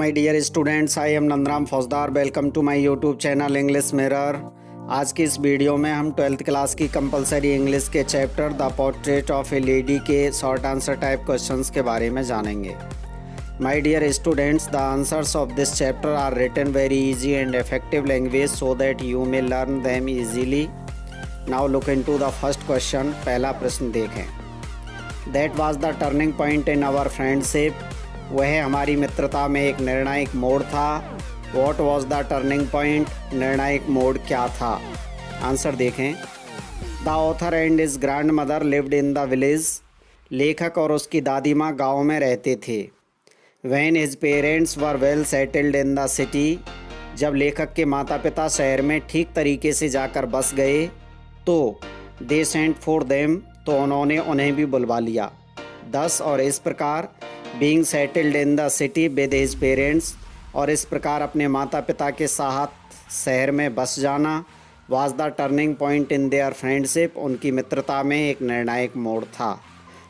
My dear students, I am Nandram Faujdar. Welcome to my YouTube channel English mirror. आज की इस video में हम 12th क्लास की कंपलसरी इंग्लिश के chapter the portrait of a lady के शॉर्ट आंसर टाइप क्वेश्चंस के बारे में जानेंगे। My dear students, the answers of this chapter are written very easy and effective language so that you may learn them easily. Now look into the first question. पहला प्रश्न देखें। That was the turning point in our friendship. वह हमारी मित्रता में एक निर्णायक मोड़ था। What was the turning point. निर्णायक मोड़ क्या था। आंसर देखें। The author and his grandmother lived in the village. लेखक और उसकी दादी माँ गाँव में रहते थे। When his parents were well settled in the city. जब लेखक के माता पिता शहर में ठीक तरीके से जाकर बस गए तो दे सेंट फॉर देम, तो उन्होंने उन्हें भी बुलवा लिया। दस और इस प्रकार, being settled in the city with his parents, और इस प्रकार अपने माता पिता के साथ शहर में बस जाना, was the turning point in their friendship. उनकी मित्रता में एक निर्णायक मोड़ था।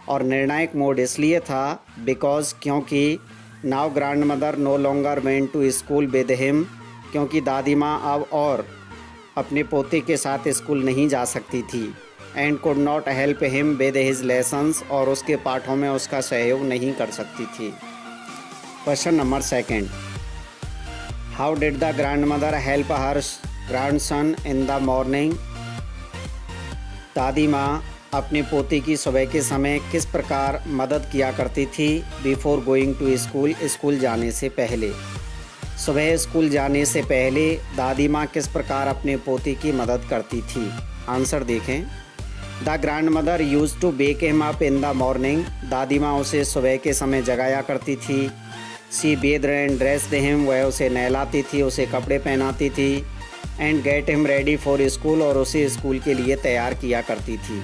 और निर्णायक मोड़ इसलिए था बिकॉज, क्योंकि now grandmother no longer went to school with him, क्योंकि दादी माँ अब और अपने पोते के साथ स्कूल नहीं जा सकती थी। And could not help him with his lessons, और उसके पाठों में उसका सहयोग नहीं कर सकती थी। Question number second. How did the grand mother help her grandson in the morning. दादी माँ अपने पोते की सुबह के समय किस प्रकार मदद किया करती थी। Before going to school, school जाने से पहले। सुबह स्कूल जाने से पहले दादी माँ किस प्रकार अपने पोते की मदद करती थी। आंसर देखें। The grand mother use to bake him up in the morning. दादी माँ उसे सुबह के समय जगाया करती थी। She bathed and dressed him, वह उसे नहलाती थी, उसे कपड़े पहनाती थी। And get him ready for school, और उसे स्कूल के लिए तैयार किया करती थी।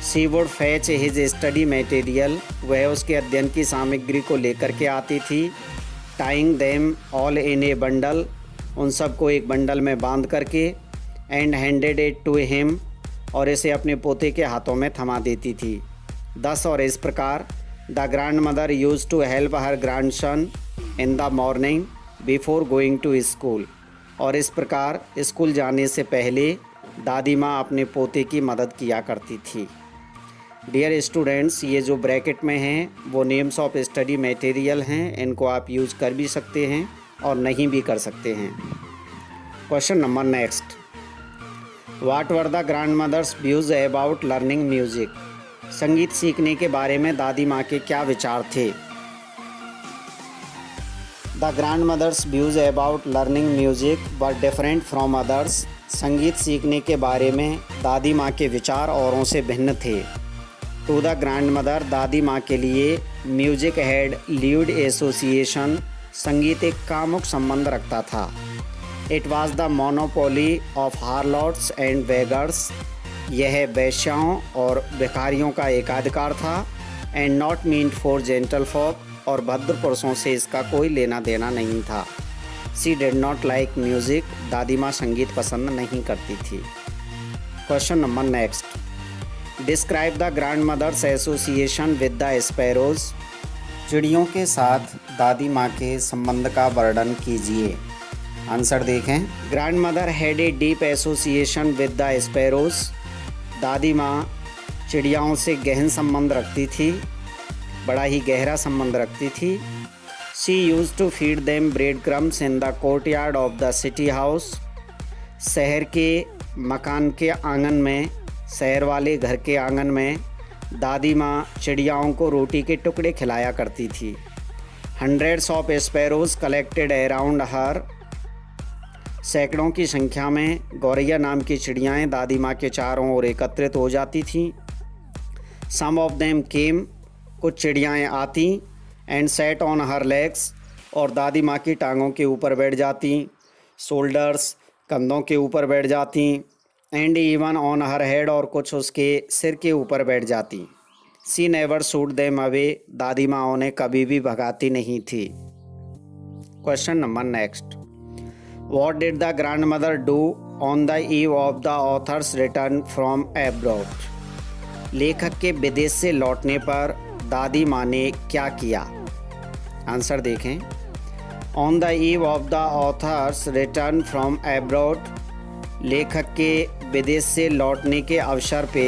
She would fetch his study material, वह उसके अध्ययन की सामग्री को लेकर के आती थी। Tying them all in a bundle, उन सबको एक बंडल में बांध करके। And handed it to him, और इसे अपने पोते के हाथों में थमा देती थी। दस और इस प्रकार, the grand mother use to help her grandson in the morning before going to school, और इस प्रकार स्कूल जाने से पहले दादी माँ अपने पोते की मदद किया करती थी। डियर स्टूडेंट्स, ये जो ब्रैकेट में हैं वो नेम्स ऑफ स्टडी मटेरियल हैं। इनको आप यूज़ कर भी सकते हैं और नहीं भी कर सकते हैं। Question number next. What were the grandmother's views about learning music. संगीत सीखने के बारे में दादी माँ के क्या विचार थे। The grandmother's views about learning music were different from others. संगीत सीखने के बारे में दादी माँ के विचार औरों से भिन्न थे। टू द ग्रैंड मदर, दादी माँ के लिए म्यूजिक हैड ल्यूड एसोसिएशन, संगीत एक कामुक संबंध रखता था। It was the monopoly of harlots and beggars, यह वेश्याओं और भिखारियों का एकाधिकार था। And not meant for gentle folk, और भद्र पुरुषों से इसका कोई लेना देना नहीं था। She did not like music, दादी माँ संगीत पसंद नहीं करती थी। Question number next. Describe the grandmother's association with the sparrows. चिड़ियों के साथ दादी माँ के संबंध का वर्णन कीजिए। आंसर देखें। Grand mother had a deep association with the sparrows. दादी माँ चिड़ियाओं से गहन संबंध रखती थी, बड़ा ही गहरा संबंध रखती थी। She use to feed them bread crumbs in the courtyard of the city house. शहर के मकान के आंगन में, शहर वाले घर के आंगन में दादी माँ चिड़ियाओं को रोटी के टुकड़े खिलाया करती थी। Hundreds of sparrows collected around her. सैकड़ों की संख्या में गौरैया नाम की चिड़ियाएँ दादी माँ के चारों ओर एकत्रित हो जाती थीं। सम ऑफ देम केम, कुछ चिड़ियाएँ आती। And set on her legs, और दादी माँ की टांगों के ऊपर बैठ जाती। शोल्डर्स, कंधों के ऊपर बैठ जाती। And even on her head, और कुछ उसके सिर के ऊपर बैठ जाती। सी नेवर शूड देम अवे, दादी माँ उन्हें कभी भी भगाती नहीं थी। Question number next. What did the grand mother do on the eve of the author's return from abroad. लेखक के विदेश से लौटने पर दादी माँ ने क्या किया। आंसर देखें। On the eve of the author's return from abroad, लेखक के विदेश से लौटने के अवसर पे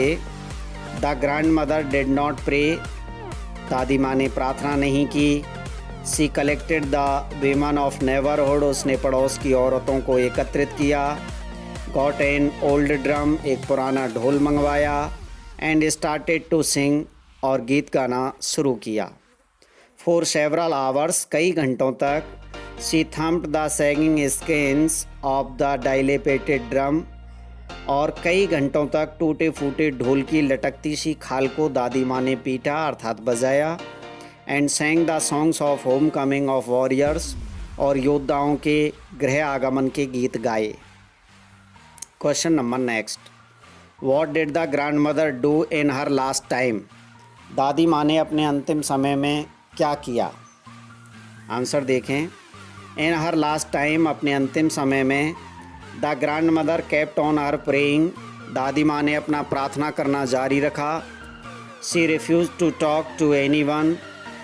the grand mother did not pray, दादी माँ ने प्रार्थना नहीं की। She collected the women of neighbourhood, उसने पड़ोस की औरतों को एकत्रित किया। गॉट एन ओल्ड ड्रम, एक पुराना ढोल मंगवाया। एंड स्टार्टेड टू सिंग, और गीत गाना शुरू किया। फॉर सेवरल आवर्स, कई घंटों तक। She thumped the sagging skins of the dilapidated drum, और कई घंटों तक टूटे फूटे ढोल की लटकती सी खाल को दादी माँ ने पीटा अर्थात बजाया। And sang the songs of home coming of warriors, और योद्धाओं के गृह आगमन के गीत गाए। Question number next, what did the grand mother do in her last time, दादी माँ ने अपने अंतिम समय में क्या किया। आंसर देखें। इन हर लास्ट टाइम, अपने अंतिम समय में। The grand mother kept on her praying, दादी माँ ने अपना प्रार्थना करना जारी रखा। She refuse to talk to anyone,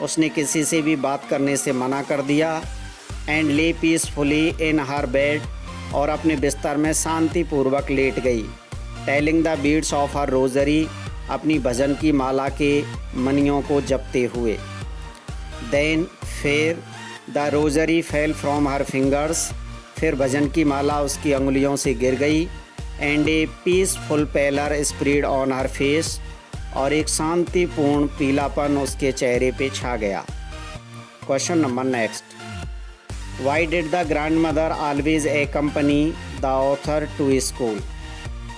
उसने किसी से भी बात करने से मना कर दिया। एंड ले पीसफुली इन हर बेड, और अपने बिस्तर में शांतिपूर्वक लेट गई। Telling the beads of her rosary, अपनी भजन की माला के मनियों को जपते हुए। देन, फिर the rosary fell from her fingers, फिर भजन की माला उसकी अंगुलियों से गिर गई। And a peaceful pallor spread on her face, और एक शांतिपूर्ण पीलापन उसके चेहरे पे छा गया। Question number next, why did the grand mother always accompany the author to school,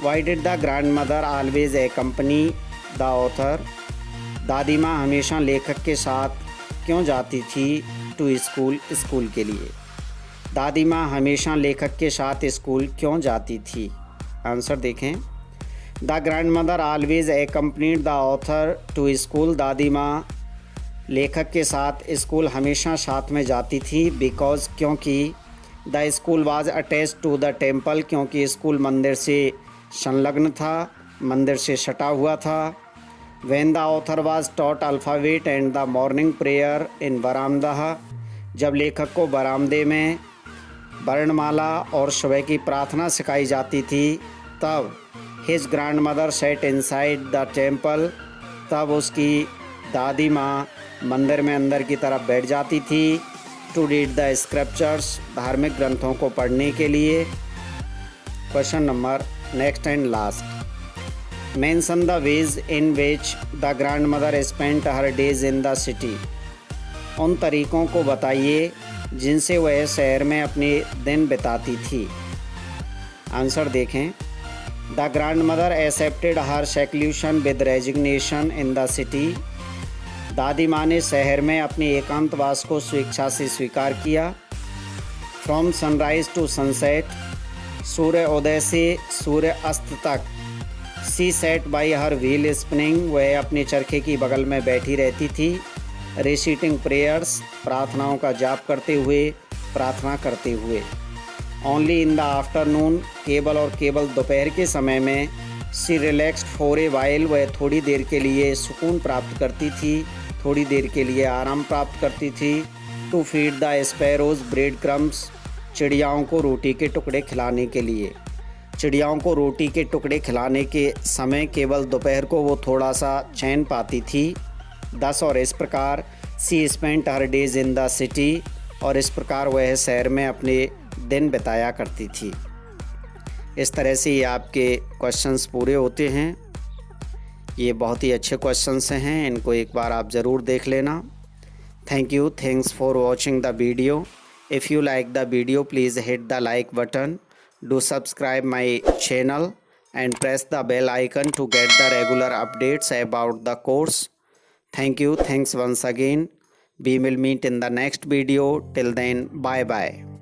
why did the grand mother always accompany the author, दादी माँ हमेशा लेखक के साथ क्यों जाती थी टू स्कूल, स्कूल के लिए। दादी माँ हमेशा लेखक के साथ स्कूल क्यों जाती थी। आंसर देखें। The grand mother always accompanied the author to school, दादी माँ लेखक के साथ स्कूल हमेशा साथ में जाती थी। बिकॉज, क्योंकि। The school was attach to the temple, क्योंकि स्कूल मंदिर से संलग्न था, मंदिर से सटा हुआ था। When the author was taught alphabet and the morning prayer in बरामदा, जब लेखक को बरामदे में वर्णमाला और सुबह की प्रार्थना सिखाई जाती थी, तब his grand mother said inside the temple, तब उसकी दादी माँ मंदिर में अंदर की तरफ बैठ जाती थी। टू रीड द स्क्रिप्चर्स, धार्मिक ग्रंथों को पढ़ने के लिए। Question number next and last, mention the ways in which the grand mother spent her days in the city, उन तरीक़ों को बताइए जिनसे वह शहर में अपने दिन बिताती थी। आंसर देखें। The grand mother accepted her seclusion with resignation in the city, दादी माँ ने शहर में अपने एकांतवास को स्वेच्छा से स्वीकार किया। फ्रॉम सनराइज टू सनसेट, सूर्य उदय से सूर्य अस्त तक। She sat by her wheel spinning, वह अपने चरखे की बगल में बैठी रहती थी। रिसीटिंग प्रेयर्स, प्रार्थनाओं का जाप करते हुए, प्रार्थना करते हुए। ओनली इन द आफ्टरनून, केवल और केवल दोपहर के समय में। सी रिलैक्स्ड फॉर ए वाइल, वह थोड़ी देर के लिए सुकून प्राप्त करती थी, थोड़ी देर के लिए आराम प्राप्त करती थी। To feed the sparrows bread crumbs, चिड़ियाओं को रोटी के टुकड़े खिलाने के लिए। चिड़ियाओं को रोटी के टुकड़े खिलाने के समय केवल दोपहर को वो थोड़ा सा चैन पाती थी। 10 और इस प्रकार she spent her days in the city, और इस प्रकार वह शहर में अपने दिन बिताया करती थी। इस तरह से ये आपके क्वेश्चंस पूरे होते हैं। ये बहुत ही अच्छे क्वेश्चंस हैं, इनको एक बार आप ज़रूर देख लेना। Thank you, thanks for watching the video. If you like the video, please hit the like button, do subscribe my channel and press the bell icon to get the regular updates about the course. Thank you, thanks once again. We will meet in the next video. Till then, bye bye.